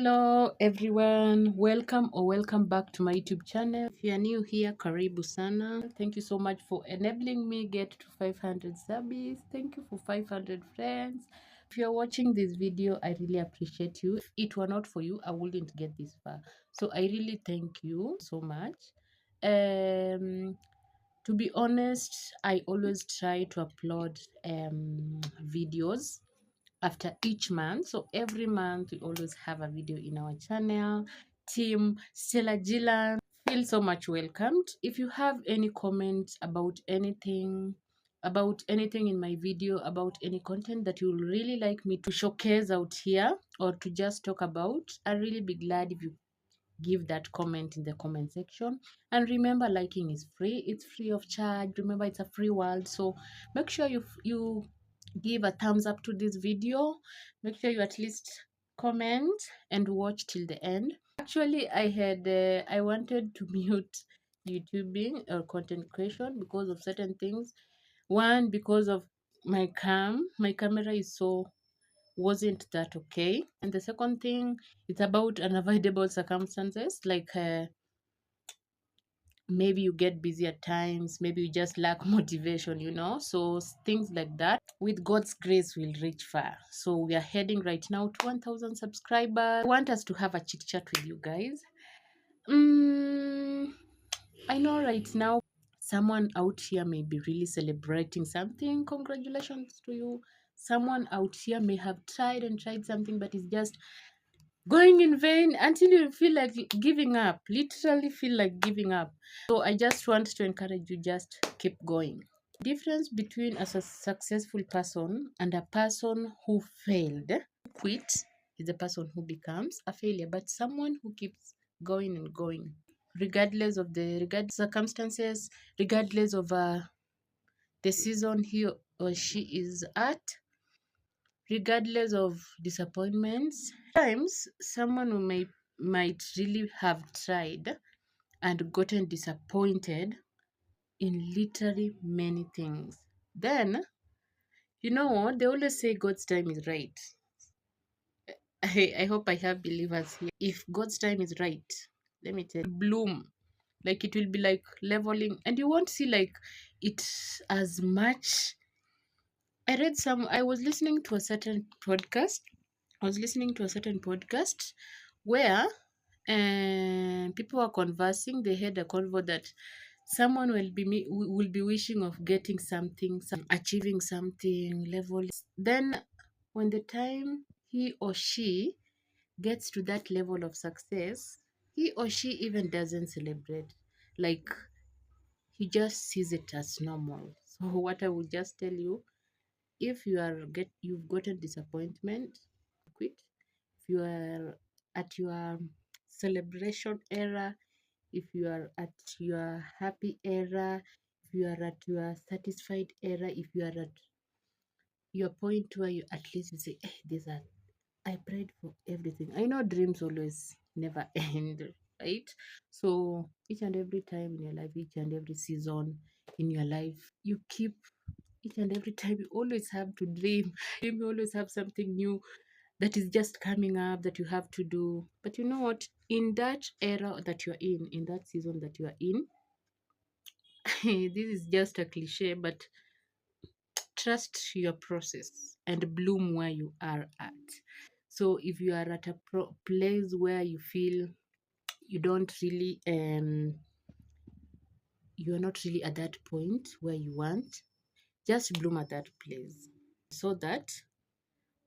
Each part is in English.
Hello everyone, welcome back to my YouTube channel. If you are new here, karibu sana. Thank you so much for enabling me get to 500 subs. Thank you for 500 friends. If you are watching this video, I really appreciate you. If it were not for you, I wouldn't get this far. So I really thank you so much. To be honest, I always try to upload videos after each month. So every month we always have a video in our channel. Team Stella Gillan, feel so much welcomed. If you have any comments about anything in my video, about any content that you would really like me to showcase out here or to just talk about, I'll really be glad if you give that comment in the comment section. And remember, liking is free, it's free of charge. Remember, it's a free world, so make sure you give a thumbs up to this video. Make sure you at least comment and watch till the end. Actually, I wanted to mute YouTubing or content creation because of certain things. One, because of my camera is so wasn't that okay. And the second thing, it's about unavoidable circumstances, like maybe you get busy at times, maybe you just lack motivation, so things like that. With God's grace, we'll reach far. So we are heading right now to 1000 subscribers. I want us to have a chit chat with you guys. I know right now someone out here may be really celebrating something. Congratulations to you. Someone out here may have tried and tried something, but it's just going in vain until you feel like giving up, literally feel like giving up. So I just want to encourage you, just keep going. Difference between a successful person and a person who failed, quit, is the person who becomes a failure, but someone who keeps going and going regardless of the circumstances, regardless of the season he or she is at, regardless of disappointments. Sometimes someone who might really have tried and gotten disappointed in literally many things. Then, you know what? They always say God's time is right. I hope I have believers here. If God's time is right, let me tell you, bloom. Like it will be like leveling, and you won't see like it as much. I was listening to a certain podcast. Where people were conversing. They had a convo that someone will be wishing of getting something, achieving something level. Then when the time he or she gets to that level of success, he or she even doesn't celebrate. Like he just sees it as normal. So what I would just tell you, if you've gotten disappointment, quit. If you are at your celebration era, if you are at your happy era, if you are at your satisfied era, if you are at your point where you at least say, these are, I prayed for everything. I know dreams always never end, right? So each and every time in your life, each and every season in your life, you keep, each and every time you always have to dream. You always have something new that is just coming up that you have to do. But you know what? In that era that you're in that season that you are in, this is just a cliche, but trust your process and bloom where you are at. So if you are at a place where you feel you don't really you are not really at that point where you want, just bloom at that place, so that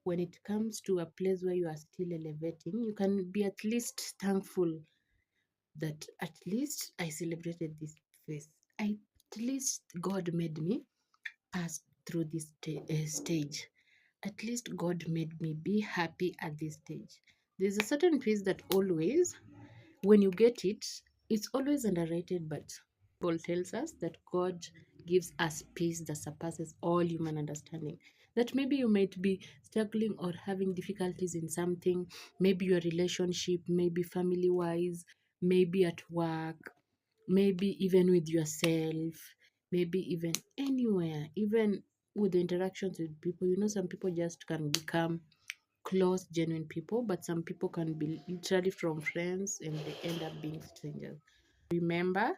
when it comes to a place where you are still elevating, you can be at least thankful that at least I celebrated this phase. At least God made me pass through this stage. At least God made me be happy at this stage. There's a certain phase that always, when you get it, it's always underrated, but Paul tells us that God gives us peace that surpasses all human understanding. That maybe you might be struggling or having difficulties in something, maybe your relationship, maybe family wise, maybe at work, maybe even with yourself, maybe even anywhere, even with the interactions with people. Some people just can become close, genuine people, but some people can be literally from friends and they end up being strangers. Remember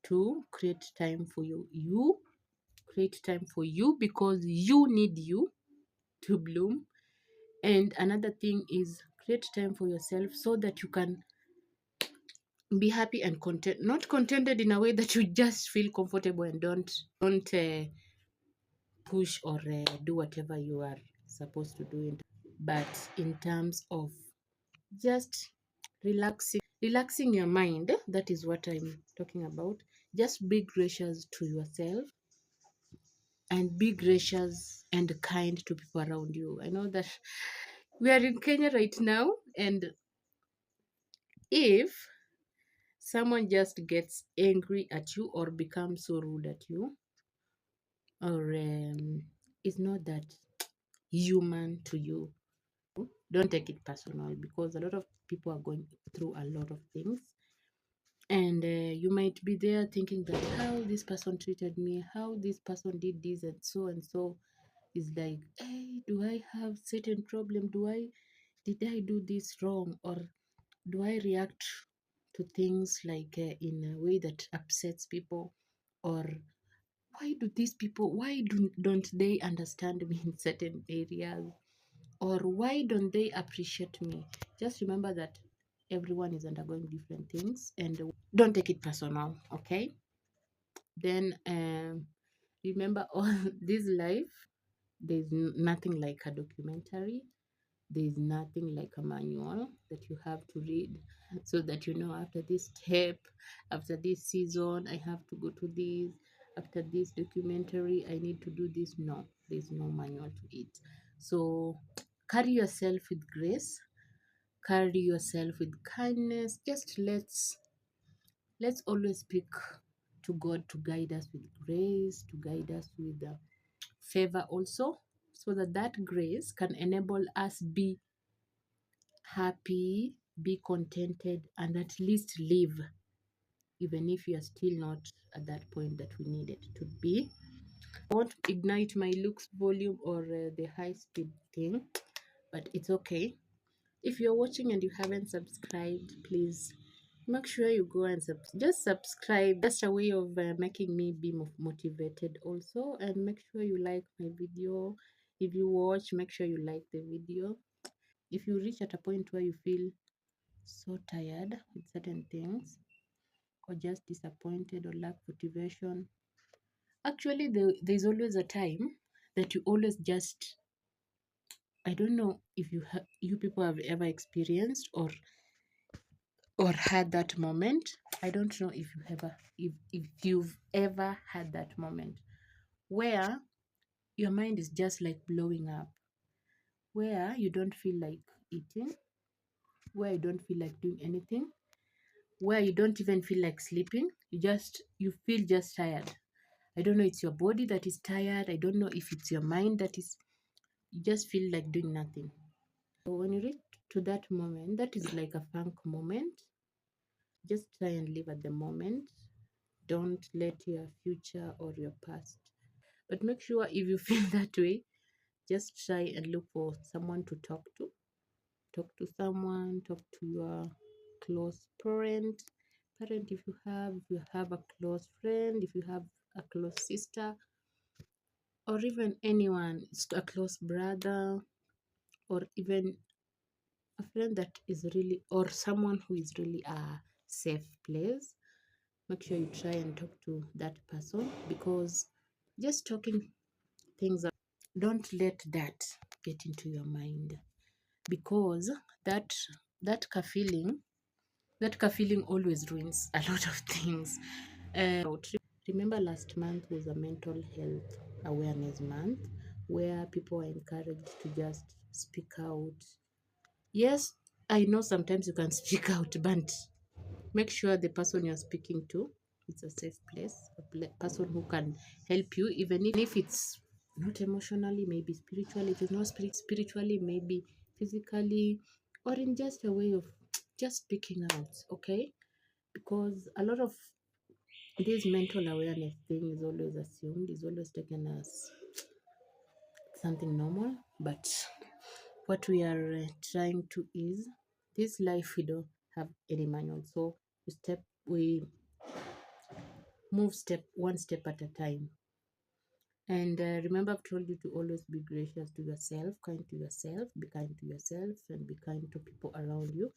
to create time for you. You create time for you because you need you to bloom. And another thing is create time for yourself so that you can be happy and content, not contented in a way that you just feel comfortable and don't push or do whatever you are supposed to do, but in terms of just relaxing your mind. That is what I'm talking about. Just be gracious to yourself and be gracious and kind to people around you. I know that we are in Kenya right now, and if someone just gets angry at you or becomes so rude at you, or is not that human to you, don't take it personal, because a lot of people are going through a lot of things, and you might be there thinking that how this person treated me, how this person did this and so is like, hey, do I have certain problem? Did I do this wrong, or do I react to things like in a way that upsets people, or don't they understand me in certain areas, or why don't they appreciate me? Just remember that everyone is undergoing different things, and don't take it personal, okay? Then remember, all this life, there's nothing like a documentary. There's nothing like a manual that you have to read so that you know, after this step, after this season, I have to go to this. After this documentary, I need to do this. No, there's no manual to it. So carry yourself with grace, carry yourself with kindness. Just let's always speak to God to guide us with grace, to guide us with favor also, so that that grace can enable us be happy, be contented, and at least live, even if you are still not at that point that we needed to be. I won't ignite my looks volume or the high speed thing, but it's okay. If you're watching and you haven't subscribed, please make sure you go and just subscribe. Just a way of making me be motivated also. And make sure you like my video. If you watch, make sure you like the video. If you reach at a point where you feel so tired with certain things, or just disappointed or lack motivation, actually there's always a time that you always just, I don't know if you people have ever experienced or had that moment. I don't know if you've ever had that moment where your mind is just like blowing up, where you don't feel like eating, where you don't feel like doing anything, where you don't even feel like sleeping. You feel just tired. I don't know, it's your body that is tired. I don't know if it's your mind that is, you just feel like doing nothing. So when you reach to that moment, that is like a funk moment. Just try and live at the moment. Don't let your future or your past. But make sure if you feel that way, just try and look for someone to talk to. Talk to someone, talk to your close parent if you have a close friend, if you have a close sister, or even anyone, a close brother, or even a friend that is really, or someone who is really a safe place. Make sure you try and talk to that person, because just talking things out, don't let that get into your mind, because that that ka feeling that ka feeling always ruins a lot of things. Remember, last month was a mental health awareness month, where people are encouraged to just speak out. Yes, I know sometimes you can speak out, but make sure the person you're speaking to, it's a safe place, person who can help you, even if it's not emotionally, maybe spiritually. If it's not spiritually, maybe physically, or in just a way of just speaking out, okay? Because a lot of this mental awareness thing is always assumed, is always taken as something normal, But what we are trying to is this life, we don't have any manual, so we move step one step at a time. And remember, I've told you to always be gracious to yourself, kind to yourself, be kind to yourself, and be kind to people around you.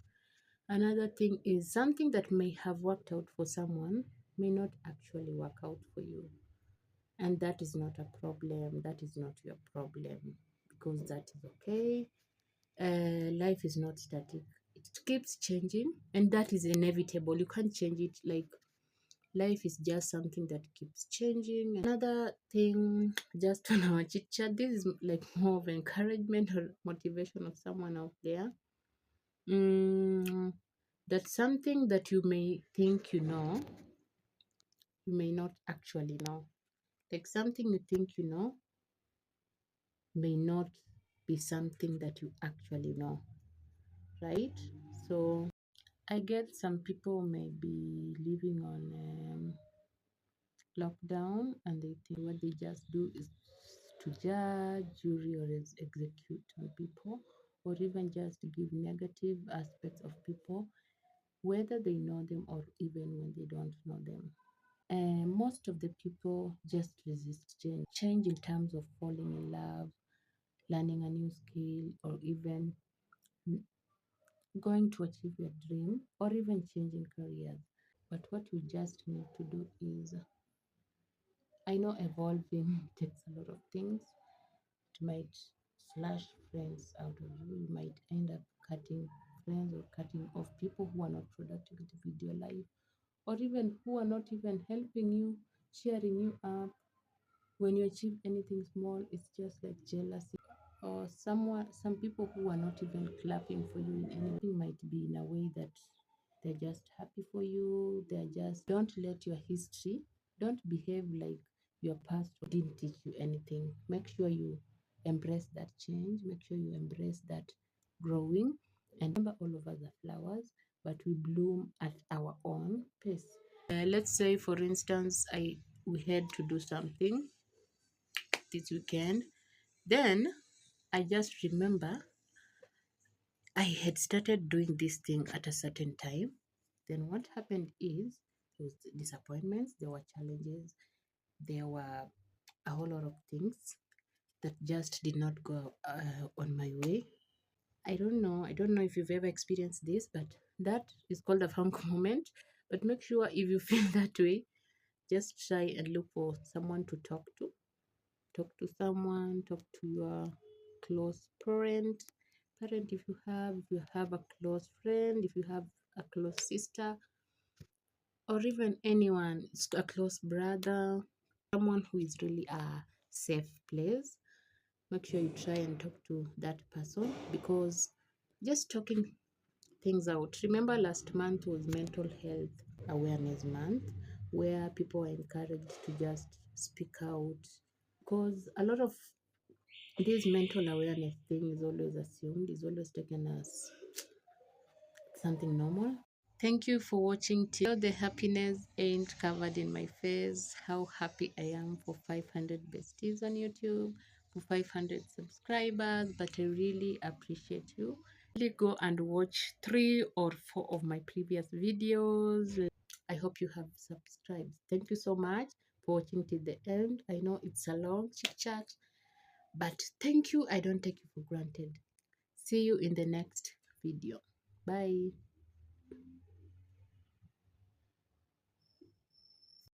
Another thing is something that may have worked out for someone may not actually work out for you. And that is not a problem. That is not your problem, because that is okay. Life is not static, it keeps changing, and that is inevitable. You can't change it. Like, life is just something that keeps changing. Another thing, just on our chit chat, this is like more of encouragement or motivation of someone out there. That something that you may think you know, you may not actually know. Like, something you think you know may not be something that you actually know, right? So I get some people may be living on lockdown, and they think what they just do is to judge, jury, or execute on people, or even just give negative aspects of people, whether they know them or even when they don't know them. And most of the people just resist change. Change in terms of falling in love, learning a new skill, or even going to achieve your dream, or even changing careers. But what you just need to do is, I know evolving takes a lot of things. It might slash friends out of you. You might end up cutting friends or cutting off people who are not productive with your life, or even who are not even helping you, cheering you up. When you achieve anything small, it's just like jealousy. Or some people who are not even clapping for you in anything, might be in a way that they're just happy for you. They're just, don't let your history, don't behave like your past didn't teach you anything. Make sure you embrace that change. Make sure you embrace that growing. And remember, all of us are flowers, but we bloom at our own pace. Let's say, for instance, we had to do something this weekend. Then I just remember I had started doing this thing at a certain time. Then what happened is, there was disappointments, there were challenges, there were a whole lot of things that just did not go on my way. I don't know. I don't know if you've ever experienced this, but that is called a funk moment. But make sure, if you feel that way, just try and look for someone to talk to. Talk to someone, talk to your close parent, if you have a close friend, if you have a close sister, or even anyone, a close brother, someone who is really a safe place. Make sure you try and talk to that person, because just talking things out. Remember, last month was mental health awareness month, where people are encouraged to just speak out, because a lot of this mental awareness thing is always assumed, is always taken as something normal. Thank you for watching till the happiness ain't covered in my face. How happy I am for 500 besties on YouTube, for 500 subscribers, but I really appreciate you. Really go and watch 3 or 4 of my previous videos. I hope you have subscribed. Thank you so much for watching till the end. I know it's a long chit chat, but thank you. I don't take you for granted. See you in the next video. Bye.